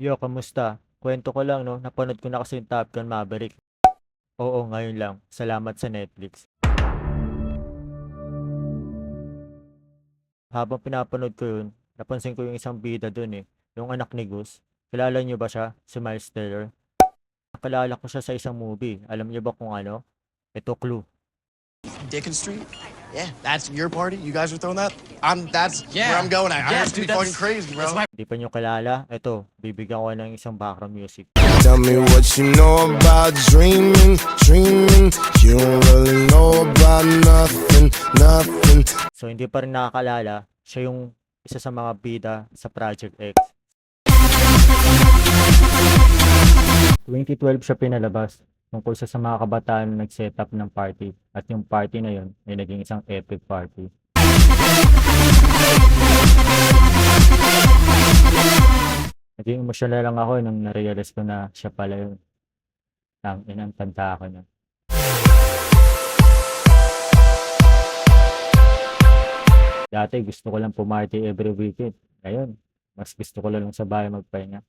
Yo, kamusta? Kwento ko lang, no? Napanood ko na kasi yung Top Gun Maverick. Oo, ngayon lang. Salamat sa Netflix. Habang pinapanood ko yun, napansin ko yung isang bida dun eh. Yung anak ni Gus. Kilala niyo ba siya? Si Miles Teller. Nakalala ko siya sa isang movie. Alam niyo ba kung ano? Ito, Clue. Dickens Street? Yeah, that's your party? You guys are throwing that? That's where Yeah. I'm going. I Yeah, have to be dude, fucking that's- crazy, bro. that's my- Di pa niyo kilala? Ito, bibigyan ko ng isang background music. Tell me what you know about dreaming, dreaming. You don't really know about nothing, nothing. So, hindi pa rin nakakalala. Siya yung isa sa mga bida sa Project X. 2012 siya pinalabas tungkol sa mga kabataan na nag-set up ng party at yung party na yun ay naging isang epic party. Naging emosyonal lang ako nung narealize ko na siya pala yun. Ang inang tanda ko na. Dati gusto ko lang pumarty every weekend. Ngayon, mas gusto ko lang sa bahay magpahinga.